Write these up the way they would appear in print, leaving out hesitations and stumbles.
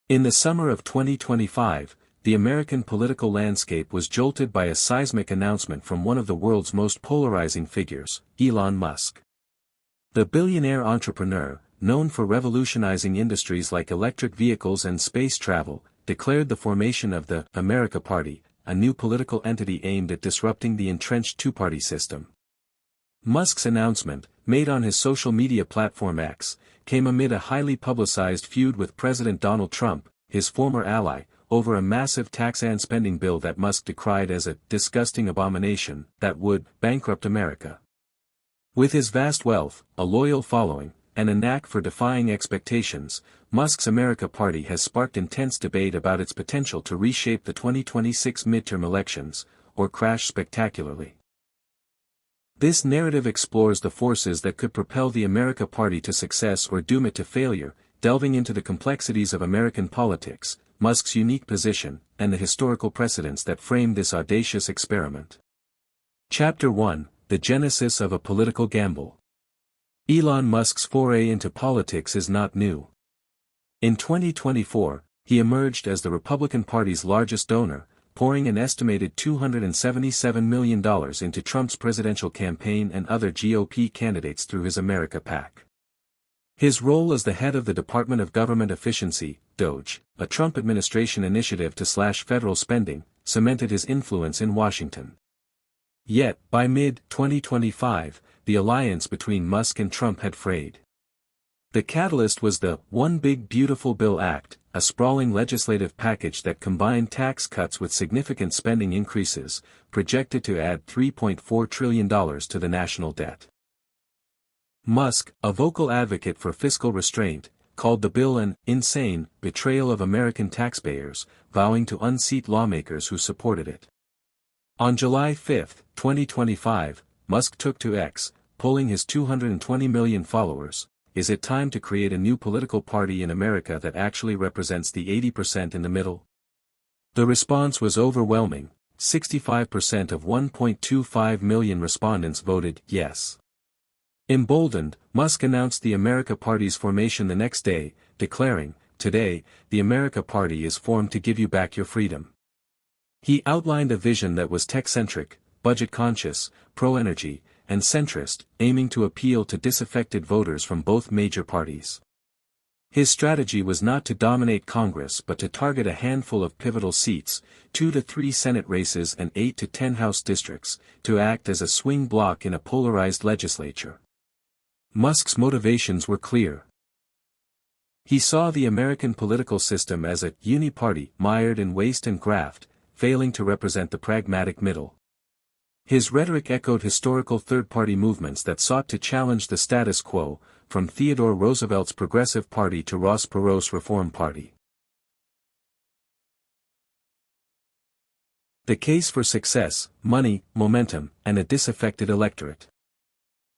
In the summer of 2025, the American political landscape was jolted by a seismic announcement from one of the world's most polarizing figures, Elon Musk. The billionaire entrepreneur, known for revolutionizing industries like electric vehicles and space travel, declared the formation of the America Party, a new political entity aimed at disrupting the entrenched two-party system. Musk's announcement, made on his social media platform X, came amid a highly publicized feud with President Donald Trump, his former ally, over a massive tax and spending bill that Musk decried as a disgusting abomination that would bankrupt America. With his vast wealth, a loyal following, and a knack for defying expectations, Musk's America Party has sparked intense debate about its potential to reshape the 2026 midterm elections, or crash spectacularly. This narrative explores the forces that could propel the America Party to success or doom it to failure, delving into the complexities of American politics, Musk's unique position, and the historical precedents that framed this audacious experiment. Chapter 1: The Genesis of a Political Gamble. Elon Musk's foray into politics is not new. In 2024, he emerged as the Republican Party's largest donor, pouring an estimated $277 million into Trump's presidential campaign and other GOP candidates through his America PAC. His role as the head of the Department of Government Efficiency, DOGE, a Trump administration initiative to slash federal spending, cemented his influence in Washington. Yet, by mid-2025, the alliance between Musk and Trump had frayed. The catalyst was the One Big Beautiful Bill Act, a sprawling legislative package that combined tax cuts with significant spending increases, projected to add $3.4 trillion to the national debt. Musk, a vocal advocate for fiscal restraint, called the bill an insane betrayal of American taxpayers, vowing to unseat lawmakers who supported it. On July 5, 2025, Musk took to X, polling his 220 million followers. Is it time to create a new political party in America that actually represents the 80% in the middle? The response was overwhelming. 65% of 1.25 million respondents voted yes. Emboldened, Musk announced the America Party's formation the next day, declaring, "Today, the America Party is formed to give you back your freedom." He outlined a vision that was tech-centric, budget-conscious, pro-energy, and centrist, aiming to appeal to disaffected voters from both major parties. His strategy was not to dominate Congress but to target a handful of pivotal seats, 2 to 3 Senate races and 8 to 10 House districts, to act as a swing bloc in a polarized legislature. Musk's motivations were clear. He saw the American political system as a uni-party mired in waste and graft, failing to represent the pragmatic middle. His rhetoric echoed historical third-party movements that sought to challenge the status quo, from Theodore Roosevelt's Progressive Party to Ross Perot's Reform Party. The case for success: money, momentum, and a disaffected electorate.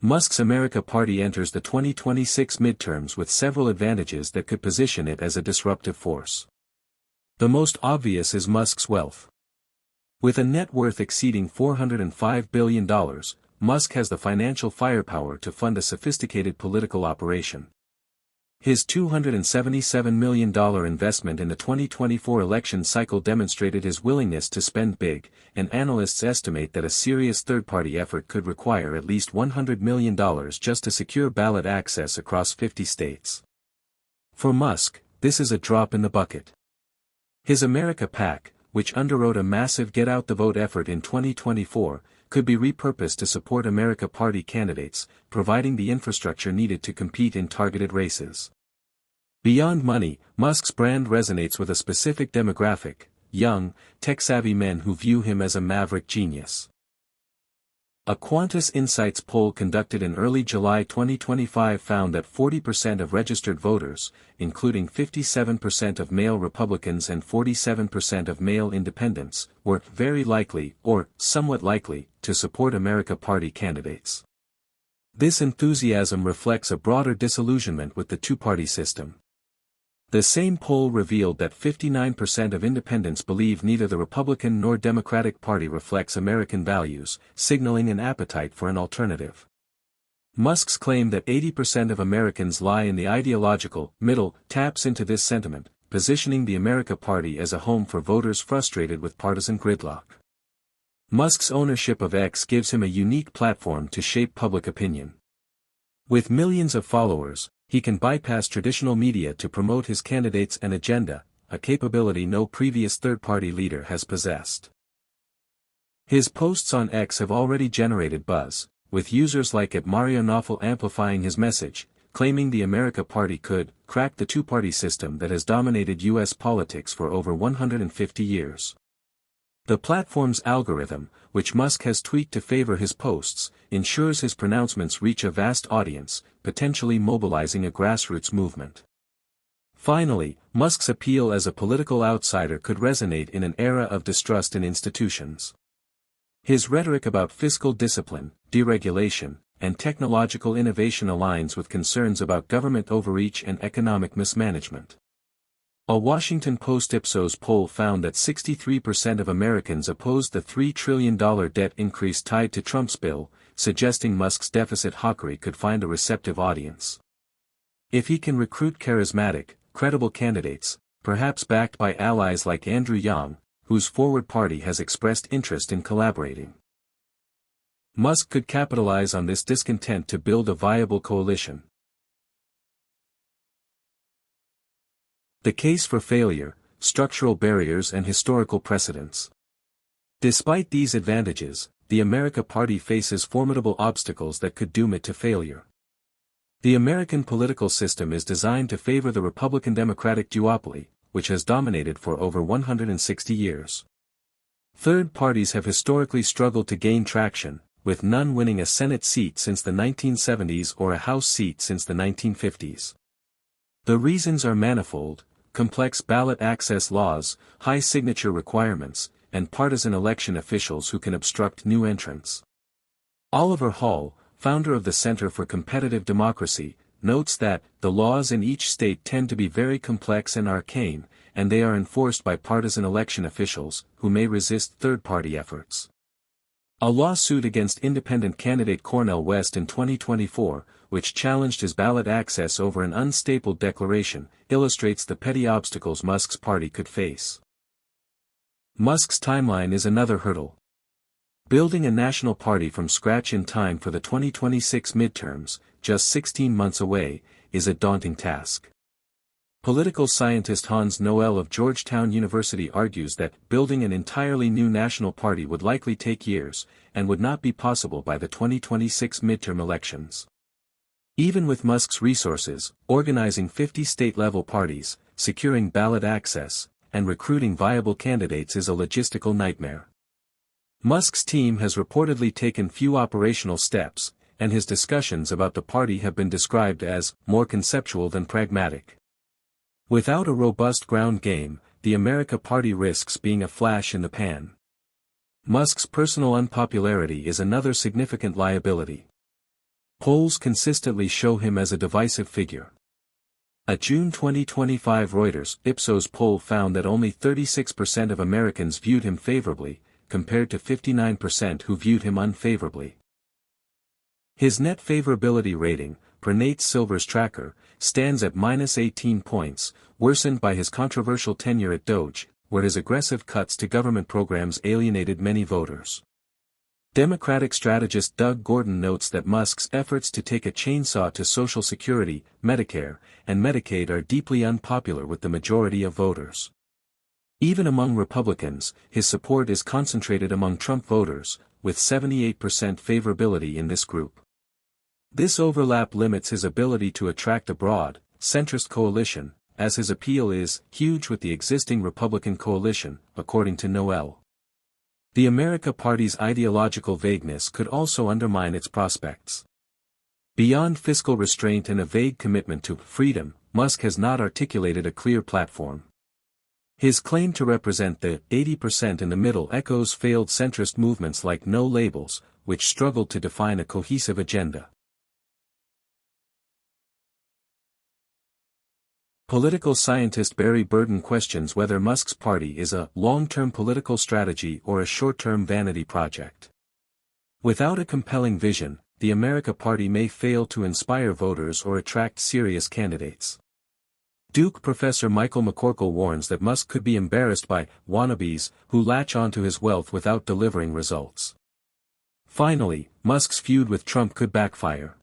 Musk's America Party enters the 2026 midterms with several advantages that could position it as a disruptive force. The most obvious is Musk's wealth. With a net worth exceeding $405 billion, Musk has the financial firepower to fund a sophisticated political operation. His $277 million investment in the 2024 election cycle demonstrated his willingness to spend big, and analysts estimate that a serious third-party effort could require at least $100 million just to secure ballot access across 50 states. For Musk, this is a drop in the bucket. His America PAC, which underwrote a massive get-out-the-vote effort in 2024, could be repurposed to support America Party candidates, providing the infrastructure needed to compete in targeted races. Beyond money, Musk's brand resonates with a specific demographic: young, tech-savvy men who view him as a maverick genius. A Quantus Insights poll conducted in early July 2025 found that 40% of registered voters, including 57% of male Republicans and 47% of male independents, were very likely, or somewhat likely, to support America Party candidates. This enthusiasm reflects a broader disillusionment with the two-party system. The same poll revealed that 59% of independents believe neither the Republican nor Democratic Party reflects American values, signaling an appetite for an alternative. Musk's claim that 80% of Americans lie in the ideological middle taps into this sentiment, positioning the America Party as a home for voters frustrated with partisan gridlock. Musk's ownership of X gives him a unique platform to shape public opinion. With millions of followers, he can bypass traditional media to promote his candidates and agenda, a capability no previous third-party leader has possessed. His posts on X have already generated buzz, with users like @MarioNawful amplifying his message, claiming the America Party could crack the two-party system that has dominated U.S. politics for over 150 years. The platform's algorithm, which Musk has tweaked to favor his posts, ensures his pronouncements reach a vast audience, potentially mobilizing a grassroots movement. Finally, Musk's appeal as a political outsider could resonate in an era of distrust in institutions. His rhetoric about fiscal discipline, deregulation, and technological innovation aligns with concerns about government overreach and economic mismanagement. A Washington Post Ipsos poll found that 63% of Americans opposed the $3 trillion debt increase tied to Trump's bill, suggesting Musk's deficit hawkery could find a receptive audience. If he can recruit charismatic, credible candidates, perhaps backed by allies like Andrew Yang, whose Forward Party has expressed interest in collaborating, Musk could capitalize on this discontent to build a viable coalition. The case for failure, structural barriers and historical precedents. Despite these advantages, the America Party faces formidable obstacles that could doom it to failure. The American political system is designed to favor the Republican-Democratic duopoly, which has dominated for over 160 years. Third parties have historically struggled to gain traction, with none winning a Senate seat since the 1970s or a House seat since the 1950s. The reasons are manifold: complex ballot access laws, high signature requirements, and partisan election officials who can obstruct new entrants. Oliver Hall, founder of the Center for Competitive Democracy, notes that the laws in each state tend to be very complex and arcane, and they are enforced by partisan election officials, who may resist third-party efforts. A lawsuit against independent candidate Cornel West in 2024, which challenged his ballot access over an unstapled declaration, illustrates the petty obstacles Musk's party could face. Musk's timeline is another hurdle. Building a national party from scratch in time for the 2026 midterms, just 16 months away, is a daunting task. Political scientist Hans Noel of Georgetown University argues that building an entirely new national party would likely take years, and would not be possible by the 2026 midterm elections. Even with Musk's resources, organizing 50 state-level parties, securing ballot access, and recruiting viable candidates is a logistical nightmare. Musk's team has reportedly taken few operational steps, and his discussions about the party have been described as more conceptual than pragmatic. Without a robust ground game, the America Party risks being a flash in the pan. Musk's personal unpopularity is another significant liability. Polls consistently show him as a divisive figure. A June 2025 Reuters Ipsos poll found that only 36% of Americans viewed him favorably, compared to 59% who viewed him unfavorably. His net favorability rating, per Nate Silver's tracker, stands at -18 points, worsened by his controversial tenure at Doge, where his aggressive cuts to government programs alienated many voters. Democratic strategist Doug Gordon notes that Musk's efforts to take a chainsaw to Social Security, Medicare, and Medicaid are deeply unpopular with the majority of voters. Even among Republicans, his support is concentrated among Trump voters, with 78% favorability in this group. This overlap limits his ability to attract a broad, centrist coalition, as his appeal is huge with the existing Republican coalition, according to Noel. The America Party's ideological vagueness could also undermine its prospects. Beyond fiscal restraint and a vague commitment to freedom, Musk has not articulated a clear platform. His claim to represent the 80% in the middle echoes failed centrist movements like No Labels, which struggled to define a cohesive agenda. Political scientist Barry Burden questions whether Musk's party is a long-term political strategy or a short-term vanity project. Without a compelling vision, the America Party may fail to inspire voters or attract serious candidates. Duke Professor Michael McCorkle warns that Musk could be embarrassed by wannabes who latch onto his wealth without delivering results. Finally, Musk's feud with Trump could backfire.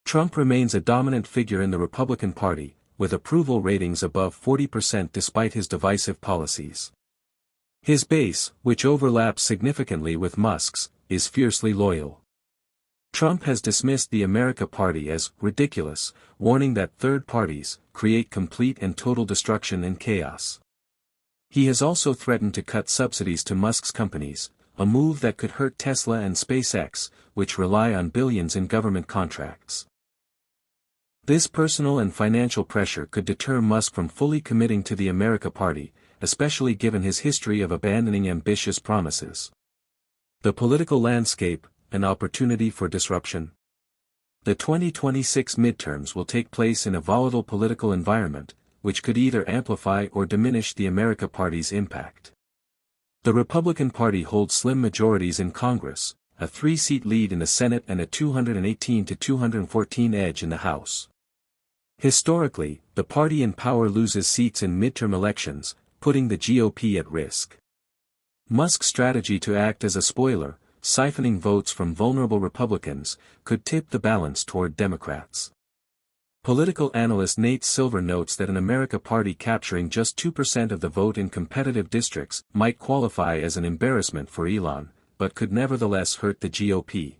Trump remains a dominant figure in the Republican Party, with approval ratings above 40% despite his divisive policies. His base, which overlaps significantly with Musk's, is fiercely loyal. Trump has dismissed the America Party as ridiculous, warning that third parties create complete and total destruction and chaos. He has also threatened to cut subsidies to Musk's companies, a move that could hurt Tesla and SpaceX, which rely on billions in government contracts. This personal and financial pressure could deter Musk from fully committing to the America Party, especially given his history of abandoning ambitious promises. The political landscape, an opportunity for disruption. The 2026 midterms will take place in a volatile political environment, which could either amplify or diminish the America Party's impact. The Republican Party holds slim majorities in Congress, a 3-seat lead in the Senate and a 218-214 edge in the House. Historically, the party in power loses seats in midterm elections, putting the GOP at risk. Musk's strategy to act as a spoiler, siphoning votes from vulnerable Republicans, could tip the balance toward Democrats. Political analyst Nate Silver notes that an America Party capturing just 2% of the vote in competitive districts might qualify as an embarrassment for Elon, but could nevertheless hurt the GOP.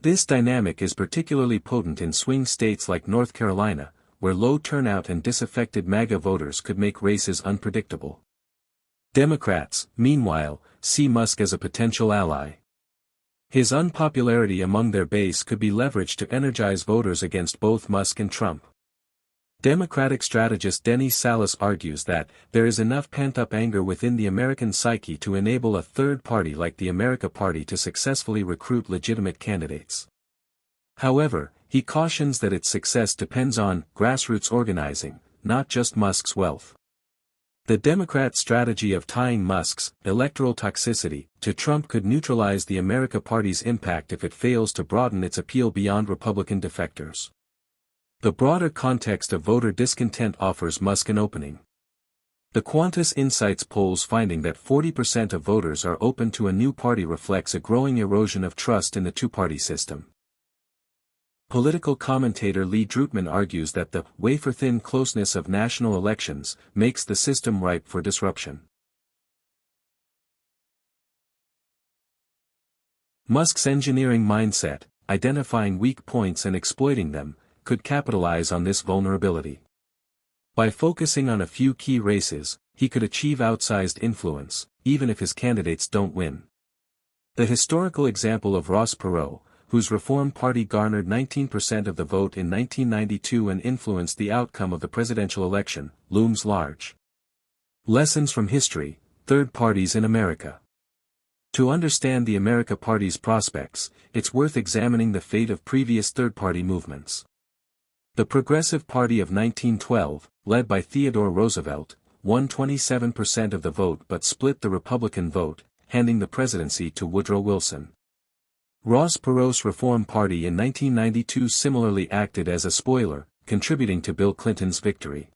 This dynamic is particularly potent in swing states like North Carolina, where low turnout and disaffected MAGA voters could make races unpredictable. Democrats, meanwhile, see Musk as a potential ally. His unpopularity among their base could be leveraged to energize voters against both Musk and Trump. Democratic strategist Denny Salas argues that there is enough pent-up anger within the American psyche to enable a third party like the America Party to successfully recruit legitimate candidates. However, he cautions that its success depends on grassroots organizing, not just Musk's wealth. The Democrat strategy of tying Musk's electoral toxicity to Trump could neutralize the America Party's impact if it fails to broaden its appeal beyond Republican defectors. The broader context of voter discontent offers Musk an opening. The Qantas Insights polls finding that 40% of voters are open to a new party reflects a growing erosion of trust in the two-party system. Political commentator Lee Drutman argues that the wafer-thin closeness of national elections makes the system ripe for disruption. Musk's engineering mindset, identifying weak points and exploiting them, could capitalize on this vulnerability. By focusing on a few key races, he could achieve outsized influence, even if his candidates don't win. The historical example of Ross Perot, whose Reform Party garnered 19% of the vote in 1992 and influenced the outcome of the presidential election, looms large. Lessons from history: third parties in America. To understand the America Party's prospects, it's worth examining the fate of previous third-party movements. The Progressive Party of 1912, led by Theodore Roosevelt, won 27% of the vote but split the Republican vote, handing the presidency to Woodrow Wilson. Ross Perot's Reform Party in 1992 similarly acted as a spoiler, contributing to Bill Clinton's victory.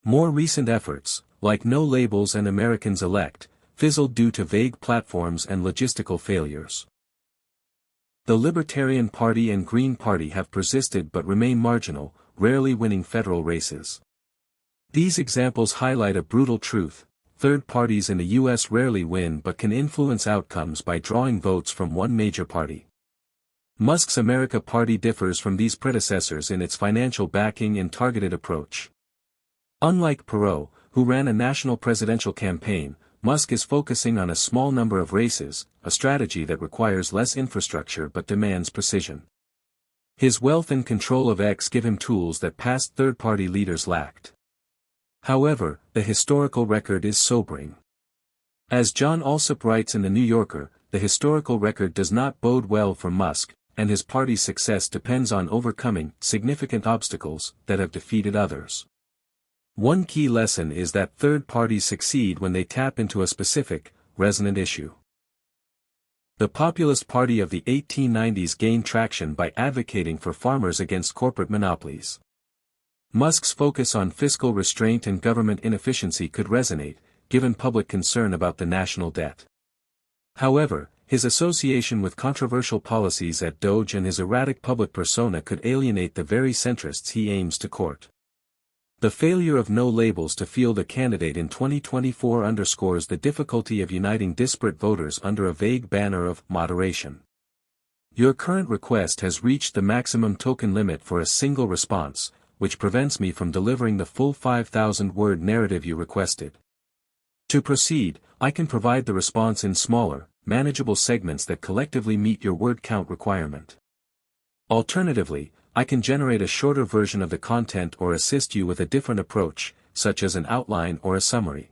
More recent efforts, like No Labels and Americans Elect, fizzled due to vague platforms and logistical failures. The Libertarian Party and Green Party have persisted but remain marginal, rarely winning federal races. These examples highlight a brutal truth: third parties in the U.S. rarely win but can influence outcomes by drawing votes from one major party. Musk's America Party differs from these predecessors in its financial backing and targeted approach. Unlike Perot, who ran a national presidential campaign, Musk is focusing on a small number of races, a strategy that requires less infrastructure but demands precision. His wealth and control of X give him tools that past third-party leaders lacked. However, the historical record is sobering. As John Alsop writes in The New Yorker, the historical record does not bode well for Musk, and his party's success depends on overcoming significant obstacles that have defeated others. One key lesson is that third parties succeed when they tap into a specific, resonant issue. The Populist Party of the 1890s gained traction by advocating for farmers against corporate monopolies. Musk's focus on fiscal restraint and government inefficiency could resonate, given public concern about the national debt. However, his association with controversial policies at Doge and his erratic public persona could alienate the very centrists he aims to court. The failure of no labels to field a candidate in 2024 underscores the difficulty of uniting disparate voters under a vague banner of moderation. Your current request has reached the maximum token limit for a single response, which prevents me from delivering the full 5,000-word narrative you requested. To proceed, I can provide the response in smaller, manageable segments that collectively meet your word count requirement. Alternatively, I can generate a shorter version of the content or assist you with a different approach, such as an outline or a summary.